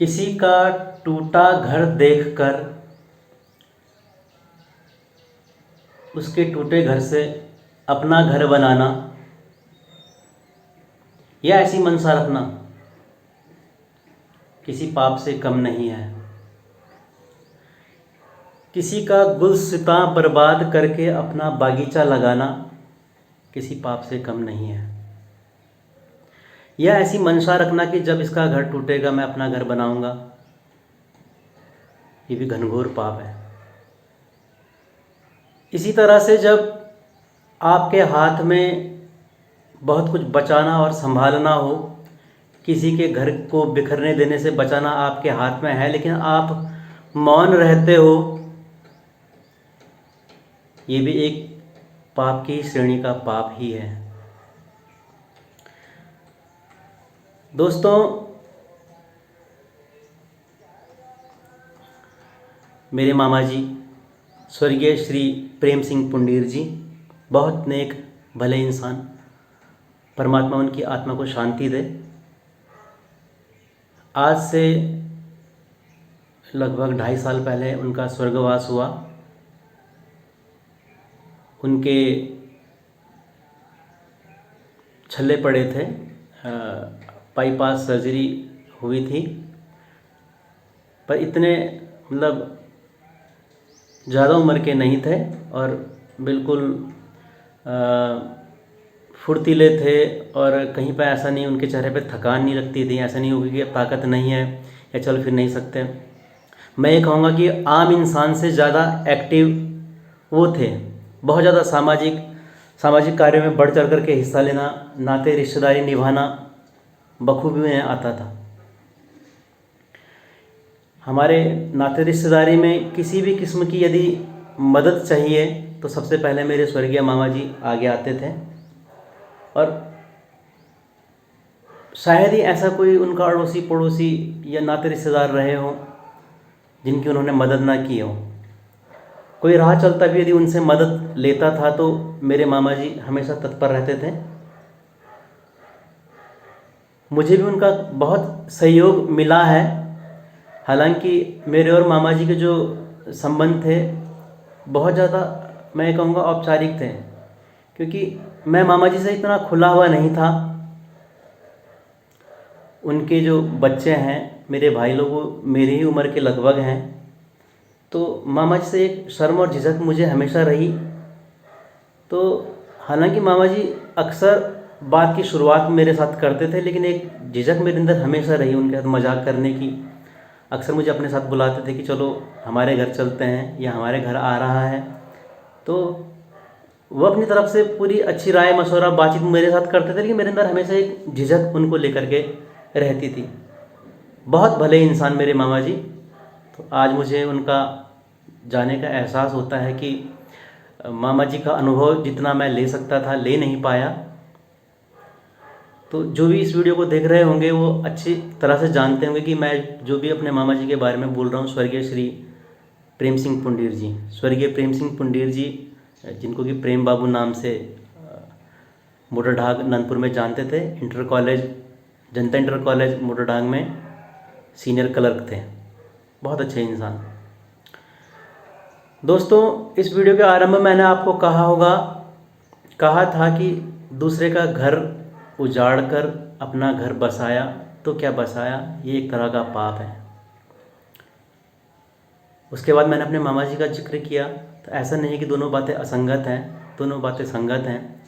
किसी का टूटा घर देखकर उसके टूटे घर से अपना घर बनाना या ऐसी मनसा रखना किसी पाप से कम नहीं है। किसी का गुलसितां बर्बाद करके अपना बागीचा लगाना किसी पाप से कम नहीं है। या ऐसी मंशा रखना कि जब इसका घर टूटेगा मैं अपना घर बनाऊंगा, ये भी घनघोर पाप है। इसी तरह से जब आपके हाथ में बहुत कुछ बचाना और संभालना हो, किसी के घर को बिखरने देने से बचाना आपके हाथ में है, लेकिन आप मौन रहते हो, ये भी एक पाप की श्रेणी का पाप ही है। दोस्तों, मेरे मामा जी स्वर्गीय श्री प्रेम सिंह पुंडीर जी बहुत नेक भले इंसान, परमात्मा उनकी आत्मा को शांति दे। आज से लगभग 2.5 साल पहले उनका स्वर्गवास हुआ। उनके छल्ले पड़े थे, बाईपास सर्जरी हुई थी, पर इतने ज़्यादा उम्र के नहीं थे और बिल्कुल फुर्तीले थे। और कहीं पर ऐसा नहीं, उनके चेहरे पे थकान नहीं लगती थी, ऐसा नहीं होगी कि ताकत नहीं है या चल फिर नहीं सकते। मैं ये कहूँगा कि आम इंसान से ज़्यादा एक्टिव वो थे। बहुत ज़्यादा सामाजिक कार्यों में बढ़ चढ़ कर के हिस्सा लेना, नाते रिश्तेदारी निभाना बखूबी में आता था। हमारे नाते रिश्तेदारी में किसी भी किस्म की यदि मदद चाहिए तो सबसे पहले मेरे स्वर्गीय मामा जी आगे आते थे। और शायद ही ऐसा कोई उनका अड़ोसी पड़ोसी या नाते रिश्तेदार रहे हो जिनकी उन्होंने मदद ना की हो। कोई राह चलता भी यदि उनसे मदद लेता था तो मेरे मामा जी हमेशा तत्पर रहते थे। मुझे भी उनका बहुत सहयोग मिला है। हालांकि मेरे और मामा जी के जो संबंध थे बहुत ज़्यादा, मैं कहूँगा, औपचारिक थे, क्योंकि मैं मामा जी से इतना खुला हुआ नहीं था। उनके जो बच्चे हैं, मेरे भाई लोग, वो मेरी ही उम्र के लगभग हैं, तो मामा जी से एक शर्म और झिझक मुझे हमेशा रही। तो हालांकि मामा जी अक्सर बात की शुरुआत मेरे साथ करते थे, लेकिन एक झिझक मेरे अंदर हमेशा रही उनके साथ मजाक करने की। अक्सर मुझे अपने साथ बुलाते थे कि चलो हमारे घर चलते हैं या हमारे घर आ रहा है, तो वो अपनी तरफ से पूरी अच्छी राय मशवरा बातचीत मेरे साथ करते थे, लेकिन मेरे अंदर हमेशा एक झिझक उनको लेकर के रहती थी। बहुत भले इंसान मेरे मामा जी। तो आज मुझे उनका जाने का एहसास होता है कि मामा जी का अनुभव जितना मैं ले सकता था ले नहीं पाया। तो जो भी इस वीडियो को देख रहे होंगे वो अच्छी तरह से जानते होंगे कि मैं जो भी अपने मामा जी के बारे में बोल रहा हूँ, स्वर्गीय श्री प्रेम सिंह पुंडीर जी, स्वर्गीय प्रेम सिंह पुंडीर जी, जिनको कि प्रेम बाबू नाम से मोटरढाग नंदपुर में जानते थे। इंटर कॉलेज, जनता इंटर कॉलेज मोटरढाग में सीनियर क्लर्क थे। बहुत अच्छे इंसान। दोस्तों, इस वीडियो के आरंभ में मैंने आपको कहा था कि दूसरे का घर उजाड़ कर अपना घर बसाया तो क्या बसाया, ये एक तरह का पाप है। उसके बाद मैंने अपने मामा जी का जिक्र किया। तो ऐसा नहीं कि दोनों बातें असंगत हैं, दोनों बातें संगत हैं।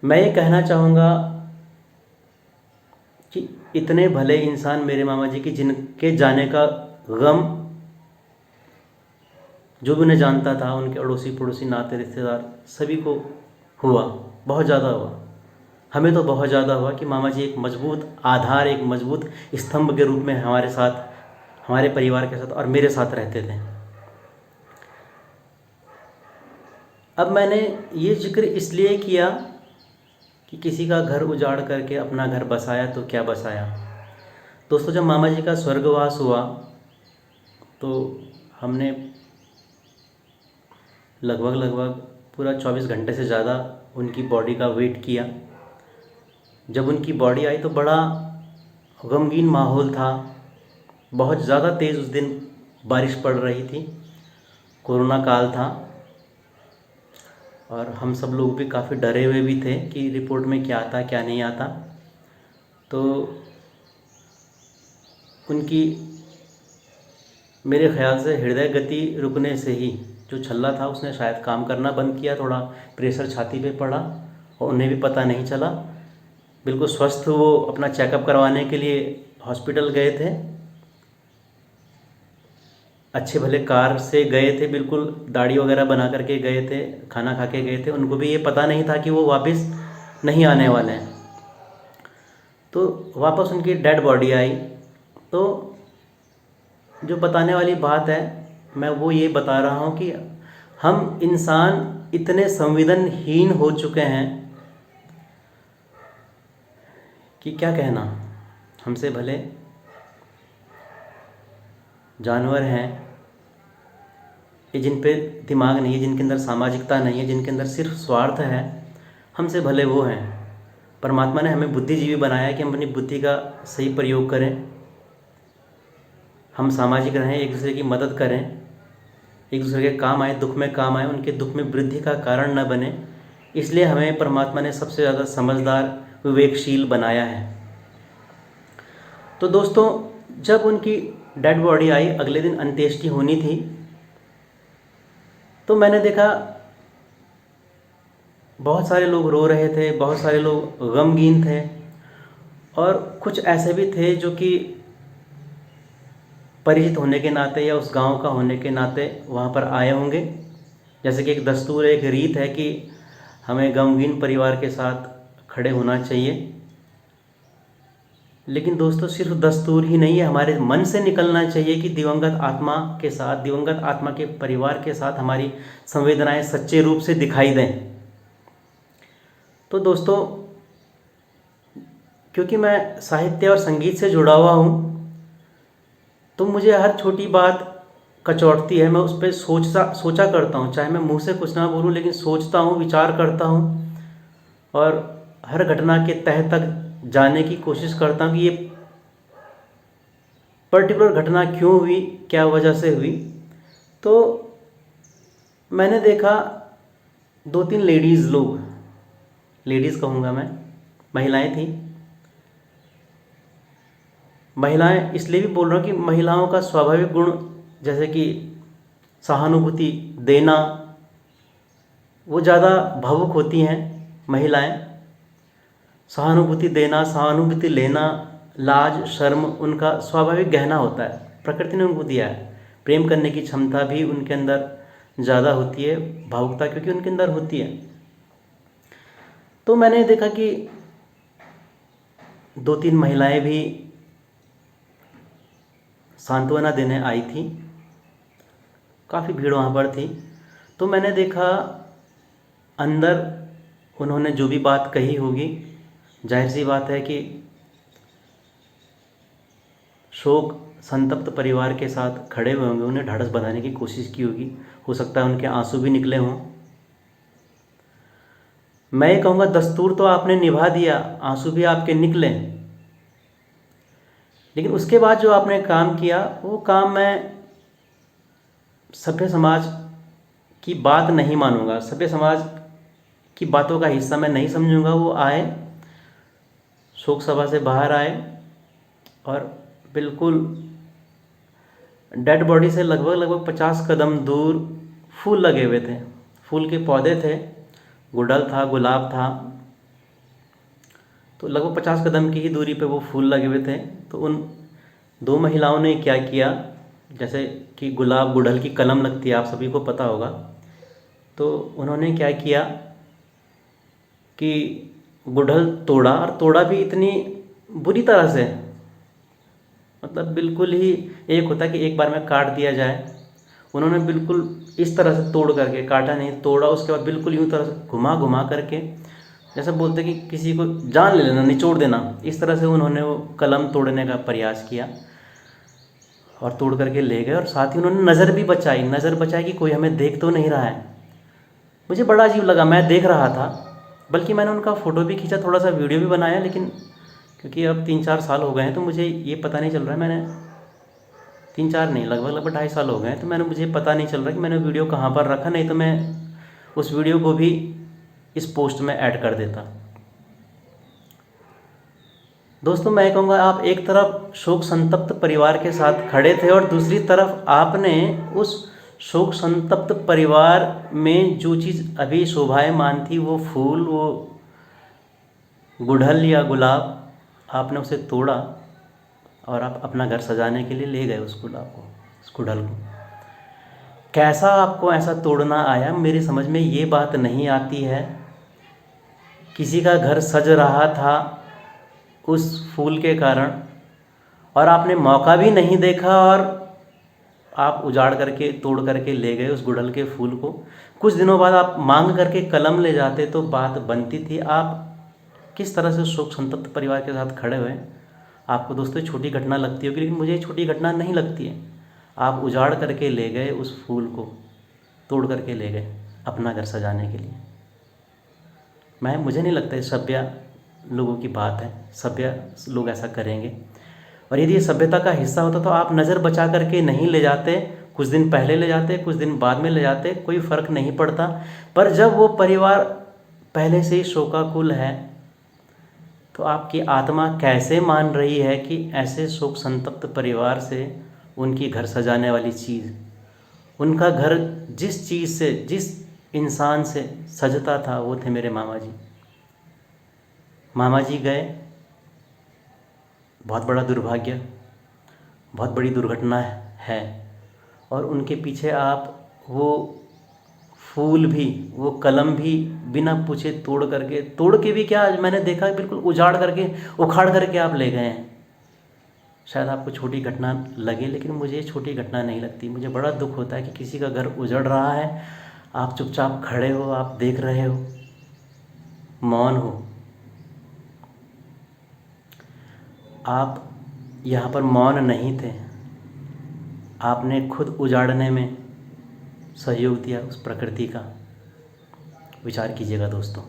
मैं ये कहना चाहूँगा कि इतने भले इंसान मेरे मामा जी की, जिनके जाने का गम जो भी उन्हें जानता था, उनके अड़ोसी पड़ोसी नाते रिश्तेदार सभी को हुआ, बहुत ज़्यादा हुआ। हमें तो बहुत ज़्यादा हुआ कि मामा जी एक मजबूत आधार, एक मजबूत स्तंभ के रूप में हमारे साथ, हमारे परिवार के साथ और मेरे साथ रहते थे। अब मैंने ये जिक्र इसलिए किया कि किसी का घर उजाड़ करके अपना घर बसाया तो क्या बसाया। दोस्तों, जब मामा जी का स्वर्गवास हुआ तो हमने लगभग पूरा 24 घंटे से ज़्यादा उनकी बॉडी का वेट किया। जब उनकी बॉडी आई तो बड़ा गमगीन माहौल था। बहुत ज़्यादा तेज़ उस दिन बारिश पड़ रही थी, कोरोना काल था और हम सब लोग भी काफ़ी डरे हुए भी थे कि रिपोर्ट में क्या आता क्या नहीं आता। तो उनकी मेरे ख़्याल से हृदय गति रुकने से ही जो छल्ला था उसने शायद काम करना बंद किया, थोड़ा प्रेशर छाती पे पड़ा और उन्हें भी पता नहीं चला। बिल्कुल स्वस्थ वो अपना चेकअप करवाने के लिए हॉस्पिटल गए थे, अच्छे भले कार से गए थे, बिल्कुल दाढ़ी वगैरह बना करके गए थे, खाना खा के गए थे। उनको भी ये पता नहीं था कि वो वापस नहीं आने वाले हैं। तो वापस उनकी डेड बॉडी आई। तो जो बताने वाली बात है, मैं वो ये बता रहा हूँ कि हम इंसान इतने संवेदनहीन हो चुके हैं कि क्या कहना। हमसे भले जानवर हैं, ये जिन पे दिमाग नहीं है, जिनके अंदर सामाजिकता नहीं है, जिनके अंदर सिर्फ स्वार्थ है, हमसे भले वो हैं। परमात्मा ने हमें बुद्धिजीवी बनाया है कि हम अपनी बुद्धि का सही प्रयोग करें, हम सामाजिक रहें, एक दूसरे की मदद करें, एक दूसरे के काम आए, दुख में काम आए, उनके दुख में वृद्धि का कारण न बने। इसलिए हमें परमात्मा ने सबसे ज़्यादा समझदार, विवेकशील बनाया है। तो दोस्तों, जब उनकी डेड बॉडी आई, अगले दिन अंत्येष्टि होनी थी, तो मैंने देखा बहुत सारे लोग रो रहे थे, बहुत सारे लोग गमगीन थे और कुछ ऐसे भी थे जो कि परिचित होने के नाते या उस गांव का होने के नाते वहाँ पर आए होंगे। जैसे कि एक दस्तूर, एक रीत है कि हमें गमगीन परिवार के साथ खड़े होना चाहिए। लेकिन दोस्तों, सिर्फ दस्तूर ही नहीं है, हमारे मन से निकलना चाहिए कि दिवंगत आत्मा के साथ, दिवंगत आत्मा के परिवार के साथ हमारी संवेदनाएं सच्चे रूप से दिखाई दें। तो दोस्तों, क्योंकि मैं साहित्य और संगीत से जुड़ा हुआ हूँ, तो मुझे हर छोटी बात कचौटती है। मैं उस पर सोचा करता हूँ, चाहे मैं मुंह से कुछ ना बोलूँ, लेकिन सोचता हूँ, विचार करता हूँ और हर घटना के तह तक जाने की कोशिश करता हूँ कि ये पर्टिकुलर घटना क्यों हुई, क्या वजह से हुई। तो मैंने देखा 2-3 लेडीज़ कहूँगा मैं, महिलाएं थी। महिलाएं इसलिए भी बोल रहा हूँ कि महिलाओं का स्वाभाविक गुण, जैसे कि सहानुभूति देना, वो ज़्यादा भावुक होती हैं महिलाएं। सहानुभूति देना, सहानुभूति लेना, लाज शर्म उनका स्वाभाविक गहना होता है, प्रकृति ने उनको दिया है। प्रेम करने की क्षमता भी उनके अंदर ज़्यादा होती है, भावुकता क्योंकि उनके अंदर होती है। तो मैंने देखा कि 2-3 महिलाएं भी सांत्वना देने आई थी, काफ़ी भीड़ वहाँ पर थी। तो मैंने देखा अंदर उन्होंने जो भी बात कही होगी, जाहिर सी बात है कि शोक संतप्त परिवार के साथ खड़े हुए होंगे, उन्हें ढाढ़स बंधाने की कोशिश की होगी। हो सकता है उनके आंसू भी निकले हों। मैं ये कहूँगा, दस्तूर तो आपने निभा दिया, आंसू भी आपके निकले, लेकिन उसके बाद जो आपने काम किया, वो काम मैं सभ्य समाज की बात नहीं मानूंगा, सभ्य समाज की बातों का हिस्सा मैं नहीं समझूंगा। वो आए, शोक सभा से बाहर आए और बिल्कुल डेड बॉडी से लगभग 50 कदम दूर फूल लगे हुए थे, फूल के पौधे थे, गुड़हल था, गुलाब था। तो लगभग 50 कदम की ही दूरी पे वो फूल लगे हुए थे। तो उन 2 महिलाओं ने क्या किया, जैसे कि गुलाब गुड़हल की कलम लगती है, आप सभी को पता होगा। तो उन्होंने क्या किया कि गुड़हल तोड़ा, और तोड़ा भी इतनी बुरी तरह से, मतलब बिल्कुल ही, एक होता है कि एक बार में काट दिया जाए, उन्होंने बिल्कुल इस तरह से तोड़ करके, काटा नहीं, तोड़ा, उसके बाद बिल्कुल यूँ तरह से घुमा घुमा करके, जैसे बोलते कि किसी को जान ले लेना, निचोड़ देना, इस तरह से उन्होंने वो कलम तोड़ने का प्रयास किया और तोड़ करके ले गए। और साथ ही उन्होंने नज़र भी बचाई, नज़र बचाई कि कोई हमें देख तो नहीं रहा है। मुझे बड़ा अजीब लगा, मैं देख रहा था, बल्कि मैंने उनका फ़ोटो भी खींचा, थोड़ा सा वीडियो भी बनाया, लेकिन क्योंकि अब 3-4 साल हो गए हैं तो मुझे ये पता नहीं चल रहा है मैंने 3-4 नहीं, लगभग लगभग 2.5 साल हो गए हैं। तो मुझे पता नहीं चल रहा कि मैंने वीडियो कहाँ पर रखा, नहीं तो मैं उस वीडियो को भी इस पोस्ट में ऐड कर देता। दोस्तों, मैं कहूँगा आप एक तरफ शोक संतप्त परिवार के साथ खड़े थे और दूसरी तरफ आपने उस शोक संतप्त परिवार में जो चीज़ अभी शोभायमान थी, वो फूल, वो गुड़हल या गुलाब, आपने उसे तोड़ा और आप अपना घर सजाने के लिए ले गए उस गुलाब को, उस गुड़हल को। कैसा आपको ऐसा तोड़ना आया, मेरी समझ में ये बात नहीं आती है। किसी का घर सज रहा था उस फूल के कारण और आपने मौका भी नहीं देखा और आप उजाड़ करके, तोड़ करके ले गए उस गुड़हल के फूल को। कुछ दिनों बाद आप मांग करके कलम ले जाते तो बात बनती थी। आप किस तरह से शोक संतप्त परिवार के साथ खड़े हुए। आपको दोस्तों छोटी घटना लगती होगी, लेकिन मुझे छोटी घटना नहीं लगती है। आप उजाड़ करके ले गए उस फूल को, तोड़ करके ले गए अपना घर सजाने के लिए। मुझे नहीं लगता ये सभ्य लोगों की बात है, सभ्य लोग ऐसा करेंगे। और यदि ये सभ्यता का हिस्सा होता तो आप नज़र बचा करके नहीं ले जाते, कुछ दिन पहले ले जाते, कुछ दिन बाद में ले जाते, कोई फ़र्क नहीं पड़ता। पर जब वो परिवार पहले से ही शोकाकुल है तो आपकी आत्मा कैसे मान रही है कि ऐसे शोक संतप्त परिवार से उनकी घर सजाने वाली चीज़, उनका घर जिस चीज़ से, जिस इंसान से सजता था, वो थे मेरे मामा जी। मामा जी गए, बहुत बड़ा दुर्भाग्य, बहुत बड़ी दुर्घटना है। और उनके पीछे आप वो फूल भी, वो कलम भी बिना पूछे तोड़ के भी क्या, मैंने देखा बिल्कुल उजाड़ करके, उखाड़ करके आप ले गए हैं। शायद आपको छोटी घटना लगे, लेकिन मुझे छोटी घटना नहीं लगती। मुझे बड़ा दुख होता है कि किसी का घर उजड़ रहा है, आप चुपचाप खड़े हो, आप देख रहे हो, मौन हो। आप यहाँ पर मौन नहीं थे, आपने खुद उजाड़ने में सहयोग दिया उस प्रकृति का। विचार कीजिएगा दोस्तों।